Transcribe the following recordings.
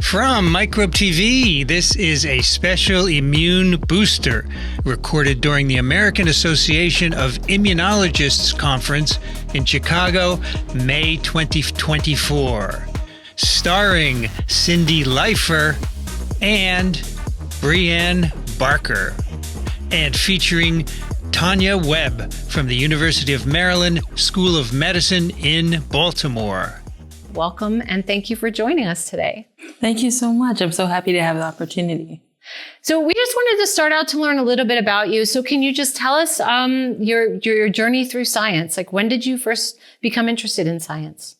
From Microbe TV, this is a special immune booster recorded during the American Association of Immunologists conference in Chicago, May 2024, starring Cindy Leifer and Brianne Barker, and featuring Tonya Webb from the University of Maryland School of Medicine in Baltimore. Welcome, and thank you for joining us today. Thank you so much. I'm so happy to have the opportunity. So we just wanted to start out to learn a little bit about you. So can you just tell us your journey through science? Like, when did you first become interested in science?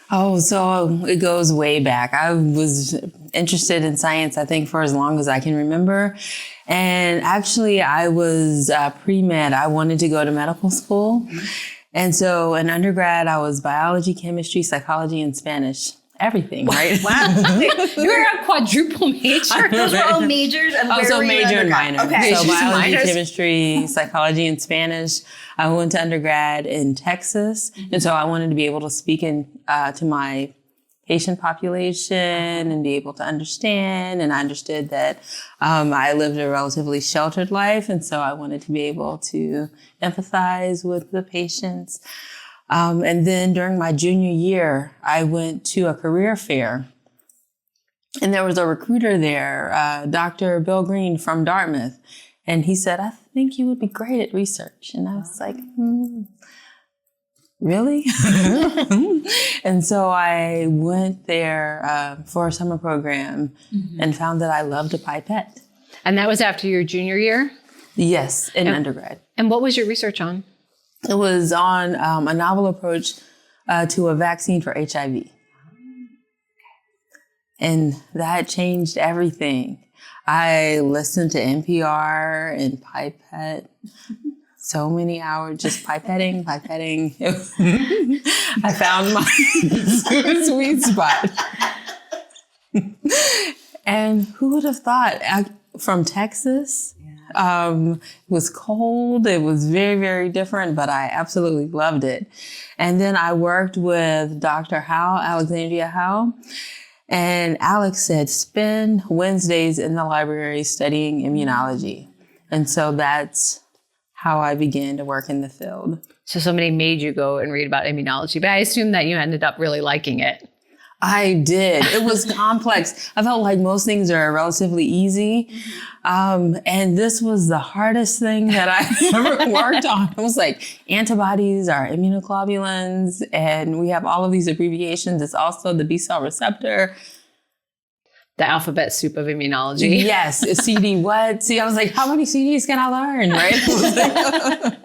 Oh, so it goes way back. I was interested in science, I think, for as long as I can remember. And actually, I was pre-med. I wanted to go to medical school. And so in undergrad, I was biology, chemistry, psychology, and Spanish. Everything, right? Wow. You're a quadruple major. Those were all majors. And also major and minor. Okay. So biology, Minors. Chemistry, psychology, and Spanish. I went to undergrad in Texas. And so I wanted to be able to speak to my patient population and be able to understand. And I understood that I lived a relatively sheltered life. And so I wanted to be able to empathize with the patients. And then during my junior year, I went to a career fair. And there was a recruiter there, Dr. Bill Green from Dartmouth. And he said, "I think you would be great at research." And I was like, really? And so I went there for a summer program and found that I loved a pipette. And that was after your junior year? Yes, in undergrad. And what was your research on? It was on a novel approach to a vaccine for HIV. And that changed everything. I listened to NPR and pipette. So many hours just pipetting. I found my sweet spot. And who would have thought? From Texas, it was cold. It was very, very different, but I absolutely loved it. And then I worked with Dr. Howe, Alexandria Howe. And Alex said, spend Wednesdays in the library studying immunology. And so that's how I began to work in the field. So somebody made you go and read about immunology, but I assume that you ended up really liking it. I did. It was complex. I felt like most things are relatively easy. And this was the hardest thing that I ever worked on. It was like antibodies are immunoglobulins, and we have all of these abbreviations. It's also the B-cell receptor. The alphabet soup of immunology. Yes. CD what? See, I was like, how many CDs can I learn, right?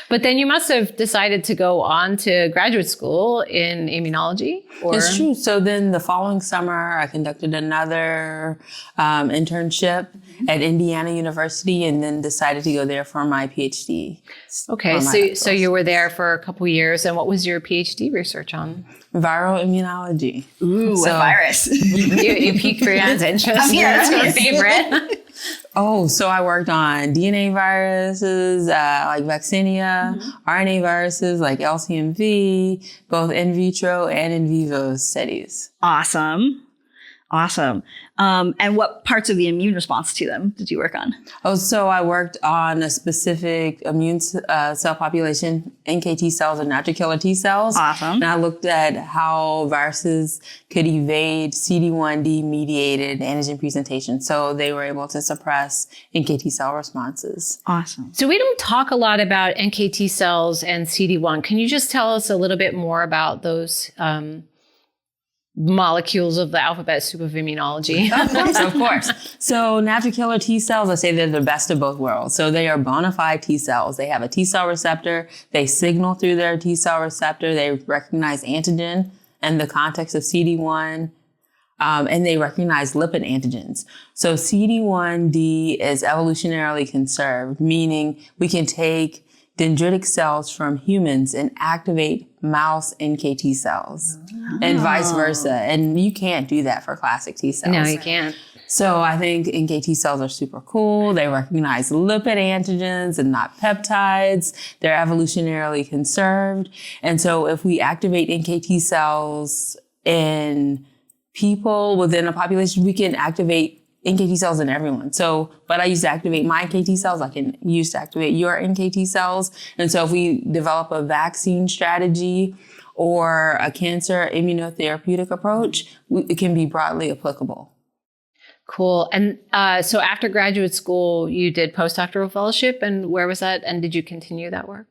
But then you must have decided to go on to graduate school in immunology? Or? It's true. So then the following summer, I conducted another internship at Indiana University and then decided to go there for my PhD. Okay. So you were there for a couple years. And what was your PhD research on? Viral immunology. Ooh, a virus. You piqued Brianne's interest. Yeah, That's her favorite. Oh, so I worked on DNA viruses, like vaccinia, RNA viruses like LCMV, both in vitro and in vivo studies. Awesome. And what parts of the immune response to them did you work on? Oh, so I worked on a specific immune cell population, NKT cells and natural killer T cells. Awesome. And I looked at how viruses could evade CD1D mediated antigen presentation. So they were able to suppress NKT cell responses. Awesome. So we don't talk a lot about NKT cells and CD1. Can you just tell us a little bit more about those molecules of the alphabet soup of immunology? Of course. So natural killer T cells, I say they're the best of both worlds. So they are bona fide T cells. They have a T cell receptor. They signal through their T cell receptor. They recognize antigen in the context of CD1. And they recognize lipid antigens. So CD1D is evolutionarily conserved, meaning we can take dendritic cells from humans and activate mouse NKT cells and vice versa. And you can't do that for classic T cells. No, you can't. So I think NKT cells are super cool. They recognize lipid antigens and not peptides. They're evolutionarily conserved. And so if we activate NKT cells in people within a population, we can activate NKT cells in everyone. So, but I used to activate my NKT cells, I can use to activate your NKT cells. And so if we develop a vaccine strategy or a cancer immunotherapeutic approach, it can be broadly applicable. Cool. And so after graduate school, you did postdoctoral fellowship, and where was that? And did you continue that work?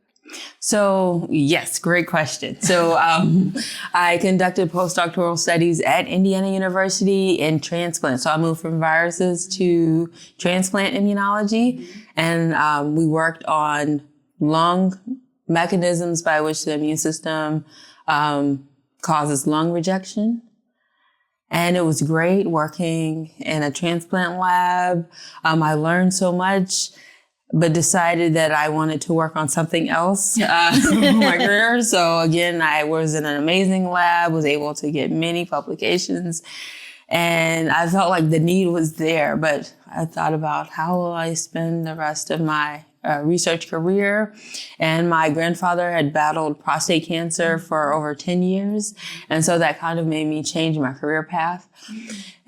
So yes, great question. So I conducted postdoctoral studies at Indiana University in transplant. So I moved from viruses to transplant immunology, and we worked on lung mechanisms by which the immune system causes lung rejection. And it was great working in a transplant lab. I learned so much, but decided that I wanted to work on something else in my career. So again, I was in an amazing lab, was able to get many publications, and I felt like the need was there. But I thought about how will I spend the rest of my research career. And my grandfather had battled prostate cancer for over 10 years. And so that kind of made me change my career path.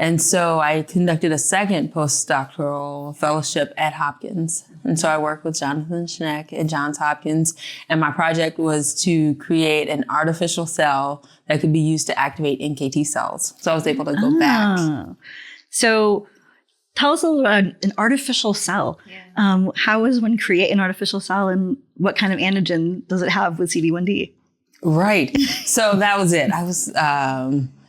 And so I conducted a second postdoctoral fellowship at Hopkins. And so I worked with Jonathan Schneck at Johns Hopkins. And my project was to create an artificial cell that could be used to activate NKT cells. So I was able to go back. So tell us a little about an artificial cell. How is one create an artificial cell, and what kind of antigen does it have with CD1D? Right. So that was it. I was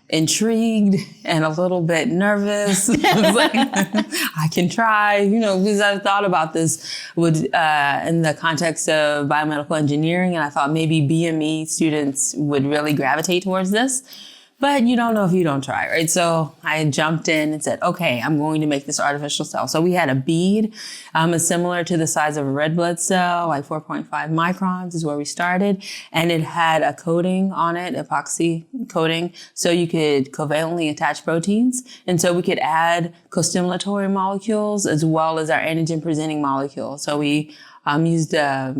intrigued and a little bit nervous. I was like, I can try, because I thought about this in the context of biomedical engineering, and I thought maybe BME students would really gravitate towards this. But you don't know if you don't try, right? So I jumped in and said, okay, I'm going to make this artificial cell. So we had a bead, it's similar to the size of a red blood cell, like 4.5 microns is where we started. And it had a coating on it, epoxy coating, so you could covalently attach proteins. And so we could add costimulatory molecules as well as our antigen presenting molecules. So we used a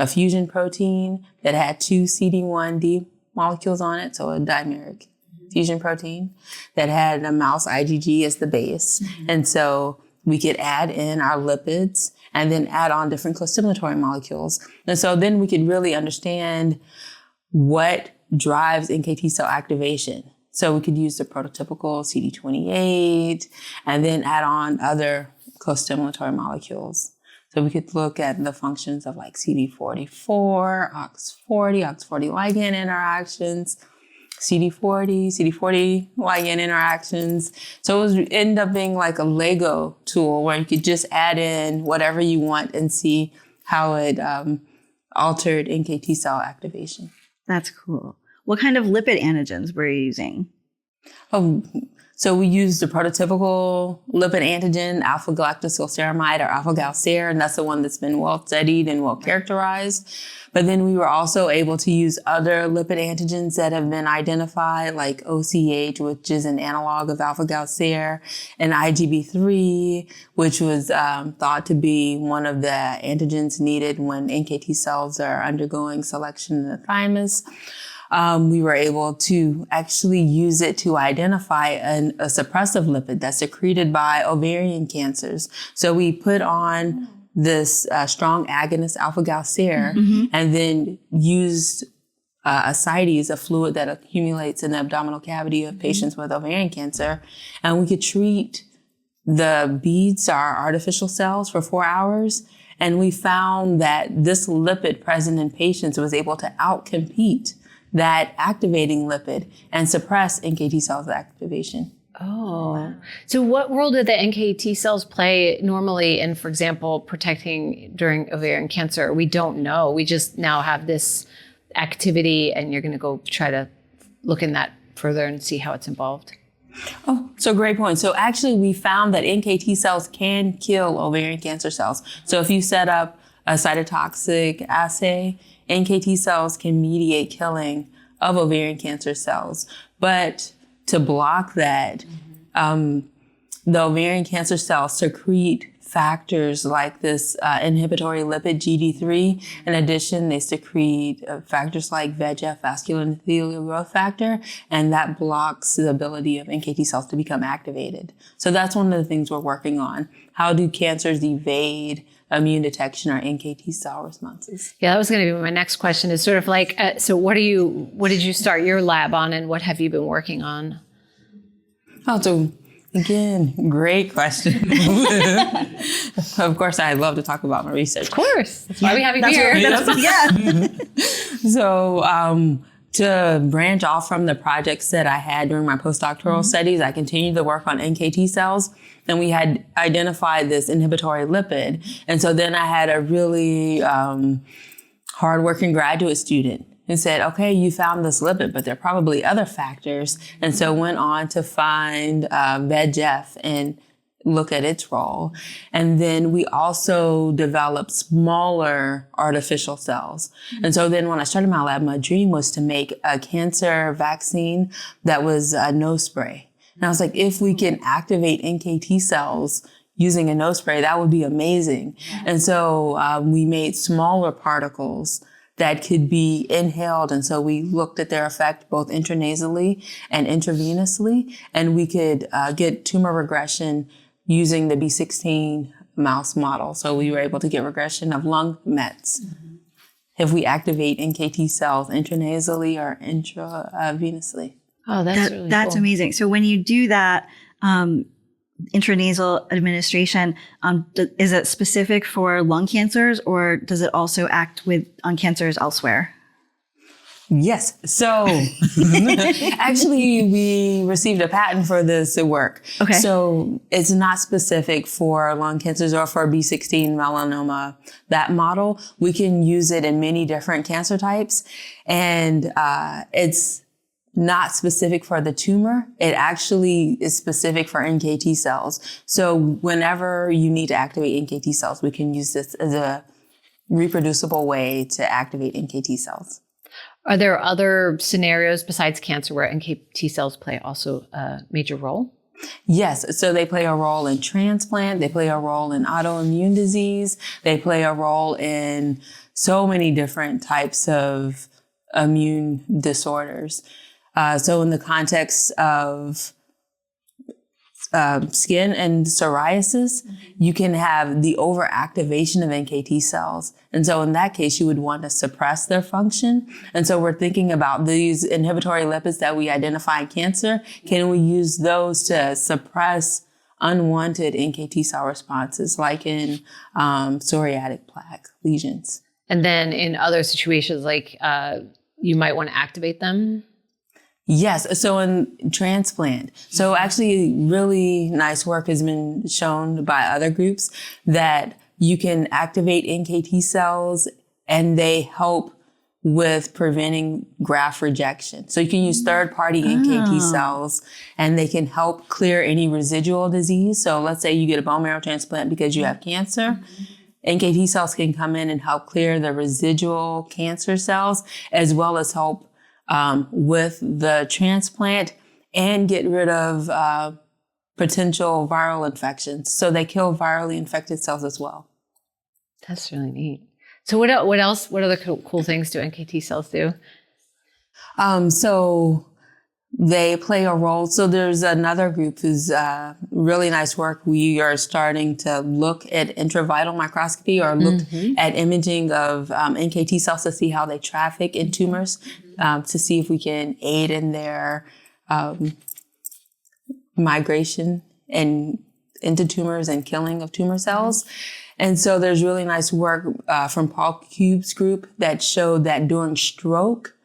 fusion protein that had two CD1D molecules on it, so a dimeric fusion protein that had a mouse IgG as the base. And so we could add in our lipids and then add on different costimulatory molecules. And so then we could really understand what drives NKT cell activation. So we could use the prototypical CD28 and then add on other costimulatory molecules. So we could look at the functions of like CD44, OX40 ligand interactions, CD40 ligand interactions. So it ended up being like a Lego tool where you could just add in whatever you want and see how it altered NKT cell activation. That's cool. What kind of lipid antigens were you using? So we used the prototypical lipid antigen, alpha-galactosylceramide or alpha-gal-ser, and that's the one that's been well studied and well characterized. But then we were also able to use other lipid antigens that have been identified, like OCH, which is an analog of alpha-gal-ser, and IgB3, which was thought to be one of the antigens needed when NKT cells are undergoing selection in the thymus. We were able to actually use it to identify a suppressive lipid that's secreted by ovarian cancers. So we put on this strong agonist alpha-gal-ser and then used ascites, a fluid that accumulates in the abdominal cavity of patients with ovarian cancer. And we could treat the beads, our artificial cells, for 4 hours. And we found that this lipid present in patients was able to outcompete that activating lipid and suppress NKT cells activation. Oh, so what role did the NKT cells play normally in, for example, protecting during ovarian cancer? We don't know. We just now have this activity, and you're going to go try to look in that further and see how it's involved. Oh, so great point. So actually we found that NKT cells can kill ovarian cancer cells. So if you set up a cytotoxic assay, NKT cells can mediate killing of ovarian cancer cells. But to block that, the ovarian cancer cells secrete factors like this inhibitory lipid GD3. In addition, they secrete factors like VEGF, vascular endothelial growth factor, and that blocks the ability of NKT cells to become activated. So that's one of the things we're working on. How do cancers evade immune detection or NKT cell responses? Yeah, that was going to be my next question, is sort of like, so what did you start your lab on, and what have you been working on? Oh, so again, great question. Of course, I love to talk about my research. Of course. That's why we have you here. So to branch off from the projects that I had during my postdoctoral studies, I continued to work on NKT cells, and we had identified this inhibitory lipid. And so then I had a really hardworking graduate student and said, okay, you found this lipid, but there are probably other factors. And so went on to find VEGF and look at its role. And then we also developed smaller artificial cells. And so then when I started my lab, my dream was to make a cancer vaccine that was a nose spray. And I was like, if we can activate NKT cells using a nose spray, that would be amazing. And so we made smaller particles that could be inhaled. And so we looked at their effect both intranasally and intravenously, and we could get tumor regression using the B16 mouse model. So we were able to get regression of lung mets if we activate NKT cells intranasally or intravenously. Oh, that's That's cool. amazing. So when you do that, intranasal administration, is it specific for lung cancers, or does it also act on cancers elsewhere? Yes. So actually, we received a patent for this work. Okay. So it's not specific for lung cancers or for B16 melanoma. That model, we can use it in many different cancer types, and it's not specific for the tumor. It actually is specific for NKT cells. So whenever you need to activate NKT cells, we can use this as a reproducible way to activate NKT cells. Are there other scenarios besides cancer where NKT cells play also a major role? Yes. So they play a role in transplant. They play a role in autoimmune disease. They play a role in so many different types of immune disorders. So in the context of skin and psoriasis, you can have the overactivation of NKT cells. And so in that case, you would want to suppress their function. And so we're thinking about these inhibitory lipids that we identify in cancer. Can we use those to suppress unwanted NKT cell responses, like in psoriatic plaque lesions? And then in other situations, like you might want to activate them? Yes. So in transplant, so actually really nice work has been shown by other groups that you can activate NKT cells and they help with preventing graft rejection. So you can use third-party NKT cells and they can help clear any residual disease. So let's say you get a bone marrow transplant because you have cancer. NKT cells can come in and help clear the residual cancer cells, as well as help with the transplant and get rid of potential viral infections. So they kill virally infected cells as well. That's really neat. So what else? What other cool things do NKT cells do? So they play a role. So there's another group who's really nice work. We are starting to look at intravital microscopy or look at imaging of NKT cells to see how they traffic in tumors, to see if we can aid in their migration and into tumors and killing of tumor cells. And so there's really nice work from Paul Cube's group that showed that during stroke,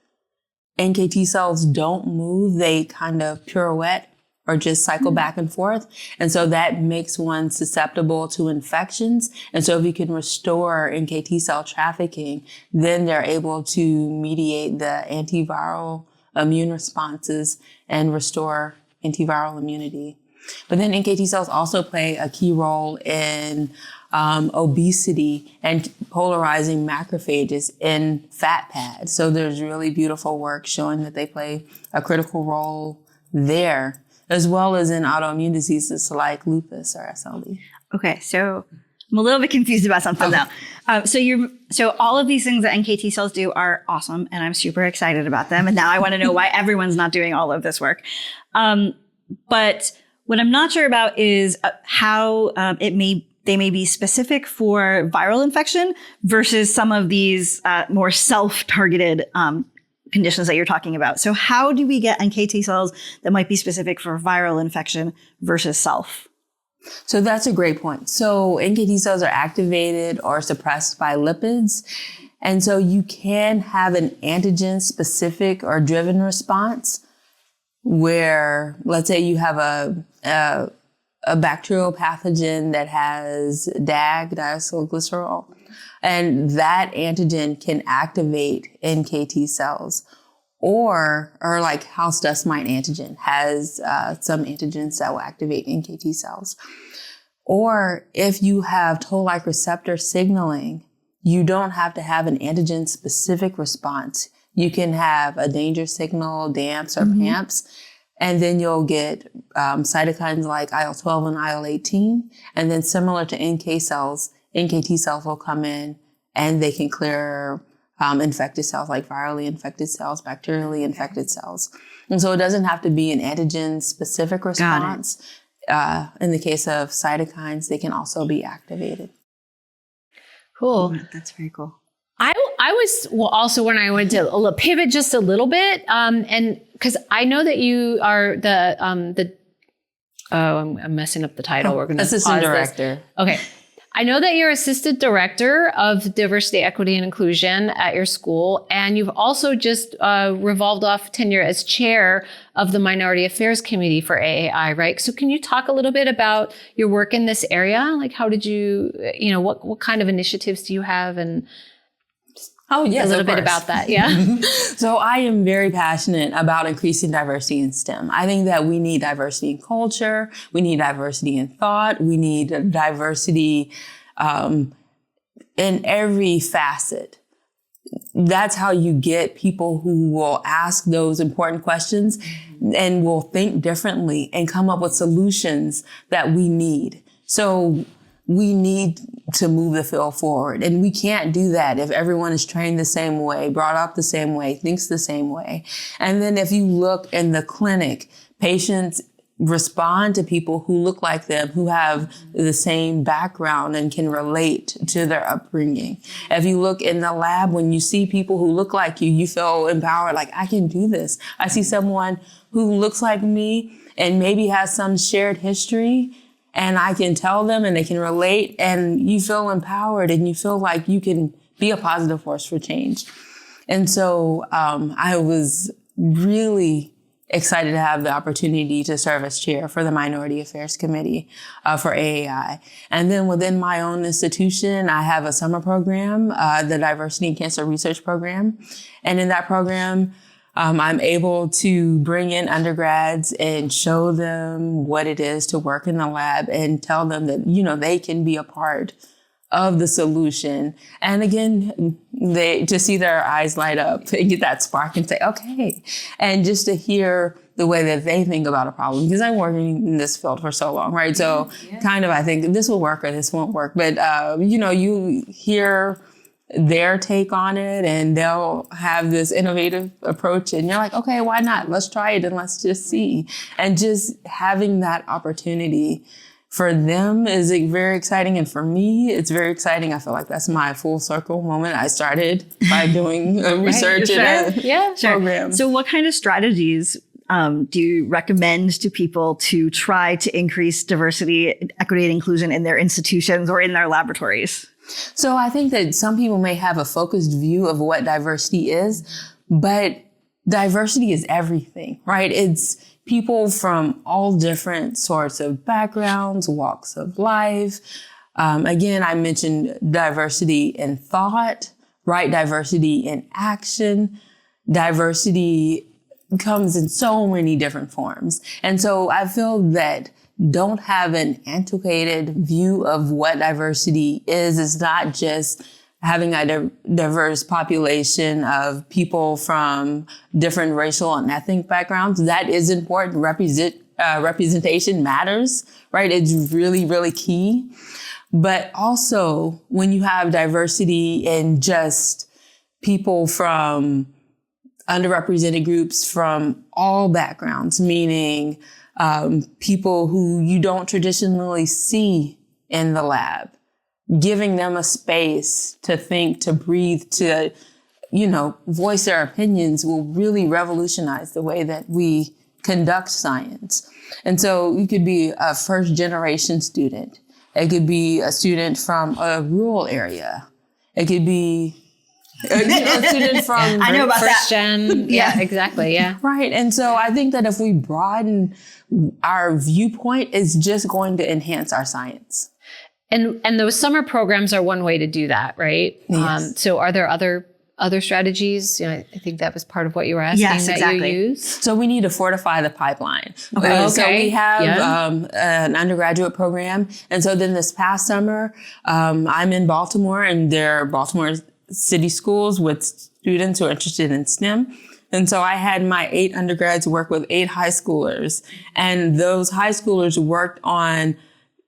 NKT cells don't move. They kind of pirouette or just cycle back and forth. And so that makes one susceptible to infections. And so if you can restore NKT cell trafficking, then they're able to mediate the antiviral immune responses and restore antiviral immunity. But then NKT cells also play a key role in obesity and polarizing macrophages in fat pads. So there's really beautiful work showing that they play a critical role there. as well as in autoimmune diseases like lupus or SLE. Okay, so I'm a little bit confused about something now. So all of these things that NKT cells do are awesome, and I'm super excited about them. And now I want to know why everyone's not doing all of this work. But what I'm not sure about is how they may be specific for viral infection versus some of these more self-targeted conditions that you're talking about. So how do we get NKT cells that might be specific for viral infection versus self? So that's a great point. So NKT cells are activated or suppressed by lipids. And so you can have an antigen specific or driven response where, let's say you have a bacterial pathogen that has DAG, diacylglycerol, and that antigen can activate NKT cells. Or like house dust mite antigen has some antigens that will activate NKT cells. Or if you have toll-like receptor signaling, you don't have to have an antigen-specific response. You can have a danger signal, DAMPs or PAMPs, and then you'll get cytokines like IL-12 and IL-18. And then similar to NK cells, NKT cells will come in and they can clear infected cells like virally infected cells, bacterially infected cells. And so it doesn't have to be an antigen-specific response. In the case of cytokines, they can also be activated. Cool. That's very cool. I was also when I went to pivot just a little bit, and because I know that you are I'm messing up the title. We're going to assistant director. Okay. I know that you're assistant director of diversity, equity, and inclusion at your school, and you've also just revolved off tenure as chair of the Minority Affairs Committee for AAI, right? So can you talk a little bit about your work in this area? Like, how did you, what kind of initiatives do you have, and a little bit about that? Yeah. So I am very passionate about increasing diversity in STEM. I think that we need diversity in culture. We need diversity in thought. We need diversity in every facet. That's how you get people who will ask those important questions and will think differently and come up with solutions that we need. So we need to move the field forward. And we can't do that if everyone is trained the same way, brought up the same way, thinks the same way. And then if you look in the clinic, patients respond to people who look like them, who have the same background and can relate to their upbringing. If you look in the lab, when you see people who look like you feel empowered, like, I can do this. I see someone who looks like me and maybe has some shared history, and I can tell them and they can relate, and you feel empowered and you feel like you can be a positive force for change. And so I was really excited to have the opportunity to serve as chair for the Minority Affairs Committee for AAI. And then within my own institution, I have a summer program, the Diversity and Cancer Research Program. And in that program, I'm able to bring in undergrads and show them what it is to work in the lab and tell them that, they can be a part of the solution. And again, they to see their eyes light up and get that spark and say, okay. And just to hear the way that they think about a problem, because I'm working in this field for so long, right? So kind of, I think this will work or this won't work. But, you hear their take on it and they'll have this innovative approach and you're like, okay, why not? Let's try it and let's just see. And just having that opportunity for them is very exciting. And for me, it's very exciting. I feel like that's my full circle moment. I started by doing research in a program. So what kind of strategies do you recommend to people to try to increase diversity, equity, and inclusion in their institutions or in their laboratories? So I think that some people may have a focused view of what diversity is, but diversity is everything, right? It's people from all different sorts of backgrounds, walks of life. Again, I mentioned diversity in thought, right? Diversity in action. Diversity comes in so many different forms. And so I feel that don't have an antiquated view of what diversity is. It's not just having a diverse population of people from different racial and ethnic backgrounds. That is important. representation matters, right? It's really, really key. But also when you have diversity in just people from underrepresented groups from all backgrounds, meaning people who you don't traditionally see in the lab, giving them a space to think, to breathe, to, voice their opinions will really revolutionize the way that we conduct science. And so you could be a first generation student. It could be a student from a rural area. It could be a student from I know about first that. gen. Yeah, exactly. Yeah. Right. And so I think that if we broaden our viewpoint, it's just going to enhance our science. And those summer programs are one way to do that, right? Yes. So are there other strategies? I think that was part of what you were asking Yes, that exactly. you use. So we need to fortify the pipeline. Okay. So we have Yeah. an undergraduate program. And so then this past summer, I'm in Baltimore, and there are Baltimore city schools with students who are interested in STEM. And so I had my 8 undergrads work with 8 high schoolers. And those high schoolers worked on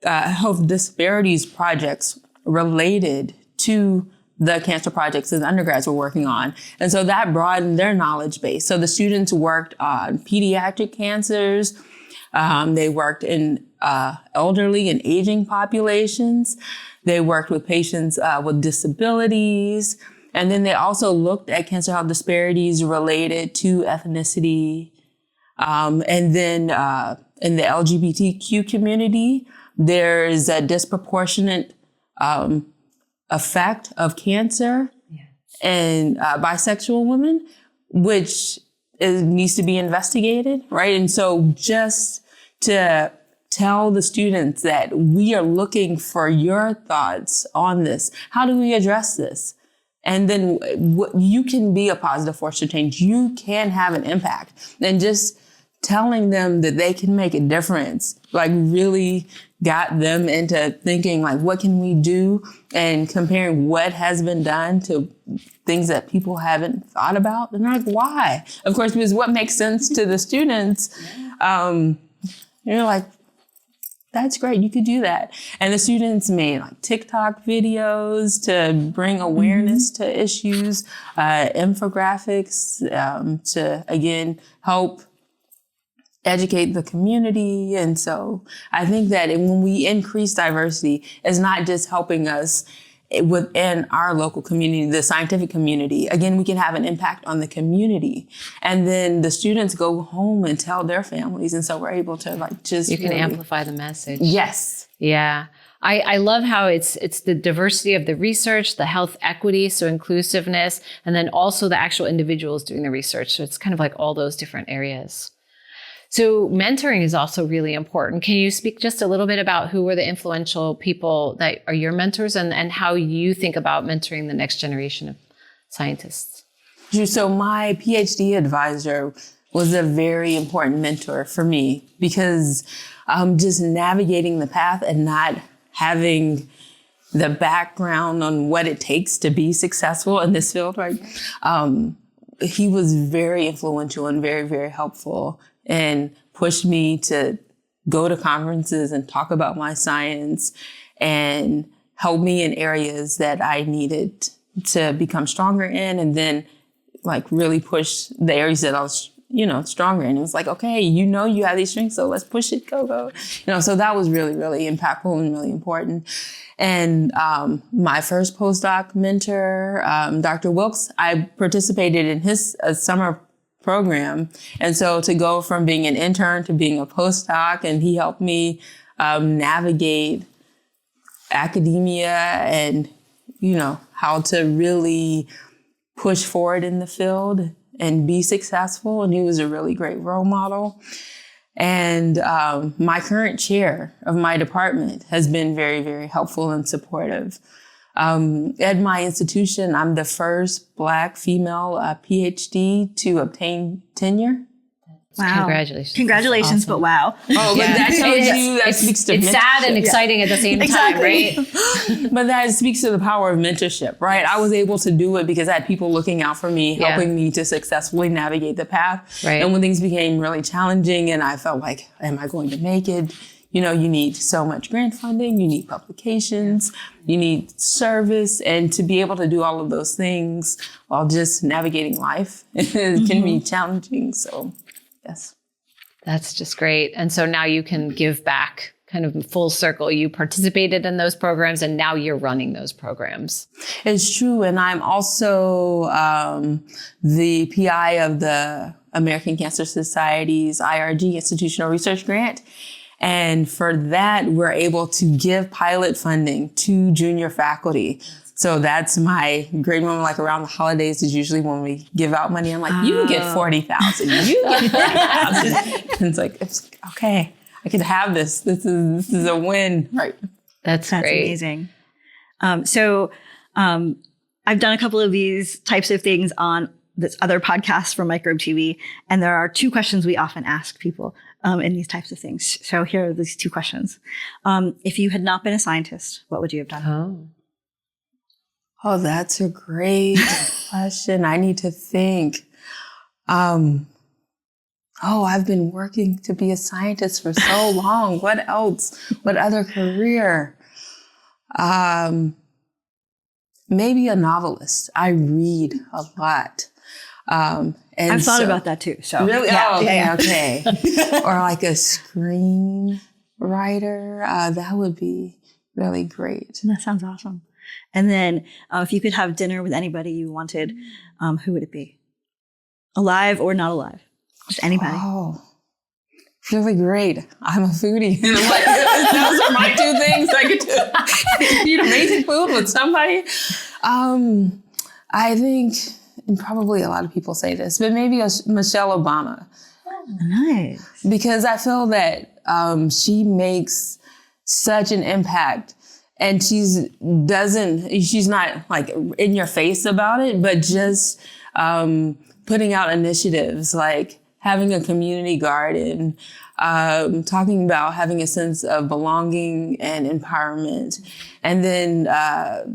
health disparities projects related to the cancer projects that the undergrads were working on. And so that broadened their knowledge base. So the students worked on pediatric cancers. They worked in elderly and aging populations. They worked with patients with disabilities. And then they also looked at cancer health disparities related to ethnicity. And then in the LGBTQ community, there's a disproportionate effect of cancer in bisexual women, which needs to be investigated, right? And so just to tell the students that we are looking for your thoughts on this. How do we address this? And then you can be a positive force for change. You can have an impact. And just telling them that they can make a difference, like really got them into thinking, like, what can we do? And comparing what has been done to things that people haven't thought about. And they're like, why? Of course, because what makes sense to the students, you're like, that's great. You could do that. And the students made like TikTok videos to bring awareness to issues, infographics to, again, help educate the community. And so I think that when we increase diversity, it's not just helping us within our local community, the scientific community. Again, we can have an impact on the community. And then the students go home and tell their families. And so we're able to like just... You can amplify the message. Yes. Yeah. I love how it's the diversity of the research, the health equity, so inclusiveness, and then also the actual individuals doing the research. So it's kind of like all those different areas. So mentoring is also really important. Can you speak just a little bit about who were the influential people that are your mentors and how you think about mentoring the next generation of scientists? So my PhD advisor was a very important mentor for me because just navigating the path and not having the background on what it takes to be successful in this field, right? He was very influential and very, very helpful and pushed me to go to conferences and talk about my science and help me in areas that I needed to become stronger in, and then like really push the areas that I was, stronger in. It was like, okay, you have these strengths, so let's push it, go. So that was really, really impactful and really important. And my first postdoc mentor, Dr. Wilkes, I participated in his summer program. And so to go from being an intern to being a postdoc, and he helped me navigate academia and, how to really push forward in the field and be successful. And he was a really great role model. And my current chair of my department has been very, very helpful and supportive. At my institution, I'm the first Black female PhD to obtain tenure. Wow. Congratulations, awesome. But wow. Oh, but that tells you, that speaks to it's sad and exciting at the same time, right? But that speaks to the power of mentorship, right? I was able to do it because I had people looking out for me, helping me to successfully navigate the path. Right. And when things became really challenging and I felt like, am I going to make it? You know, you need so much grant funding, you need publications, you need service, and to be able to do all of those things while just navigating life can be challenging. So, yes. That's just great. And so now you can give back kind of full circle. You participated in those programs and now you're running those programs. It's true. And I'm also the PI of the American Cancer Society's IRG, Institutional Research Grant. And for that, we're able to give pilot funding to junior faculty. So that's my great moment, like around the holidays is usually when we give out money. I'm like, you get 40,000, you get 40,000. And it's okay. I can have this. This is a win. Right. That's great. Amazing. So I've done a couple of these types of things on this other podcast from Microbe TV. And there are 2 questions we often ask people in these types of things. So here are these 2 questions. If you had not been a scientist, what would you have done? Oh, that's a great question. I need to think. I've been working to be a scientist for so long. What else? What other career? Maybe a novelist. I read a lot. I've thought about that too. So really, yeah. Okay. Or like a screenwriter. That would be really great. That sounds awesome. And then if you could have dinner with anybody you wanted, who would it be? Alive or not alive? Just anybody. Oh, really great. I'm a foodie. And I'm like, those are my 2 things. I get to eat amazing food with somebody. I think, and probably a lot of people say this, but maybe Michelle Obama. Nice. Because I feel that she makes such an impact. And she's not like in your face about it, but just putting out initiatives like having a community garden, talking about having a sense of belonging and empowerment. And then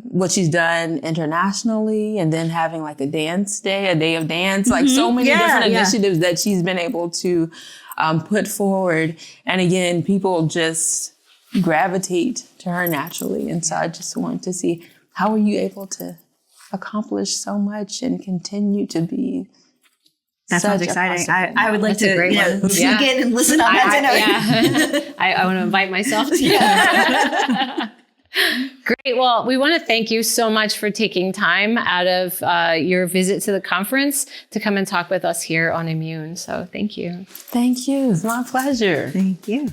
what she's done internationally, and then having like a dance day, a day of dance, like so many different initiatives that she's been able to put forward. And again, people just gravitate to her naturally. And so I just want to see, how are you able to accomplish so much and continue to be That sounds exciting. I would like to sneak in and listen on that dinner. I want to invite myself to Great. Well, we want to thank you so much for taking time out of your visit to the conference to come and talk with us here on Immune. So thank you. Thank you. It's my pleasure. Thank you.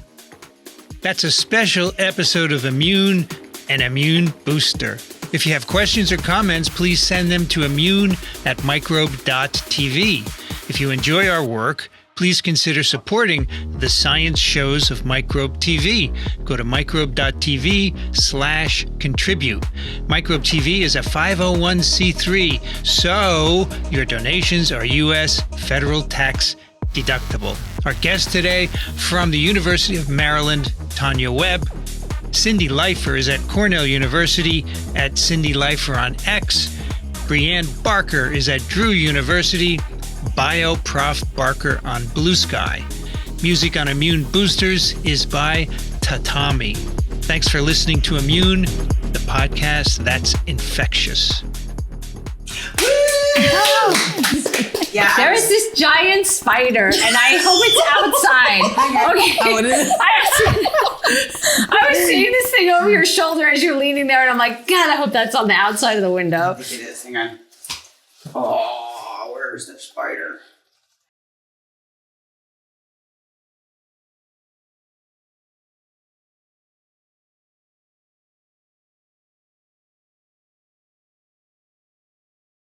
That's a special episode of Immune and Immune Booster. If you have questions or comments, please send them to immune@microbe.tv. If you enjoy our work, please consider supporting the science shows of Microbe TV. Go to microbe.tv/contribute. Microbe TV is a 501c3, so your donations are U.S. federal tax deductible. Our guest today from the University of Maryland, Tonya Webb. Cindy Leifer is at Cornell University at Cindy Leifer on X. Brianne Barker is at Drew University, BioProf Barker on Blue Sky. Music on Immune Boosters is by Tatami. Thanks for listening to Immune, the podcast that's infectious. Yeah, there is this giant spider, and I hope it's outside. Okay. Oh, it is? I was seeing this thing over your shoulder as you're leaning there, and I'm like, God, I hope that's on the outside of the window. I think it is. Hang on. Oh, where's the spider?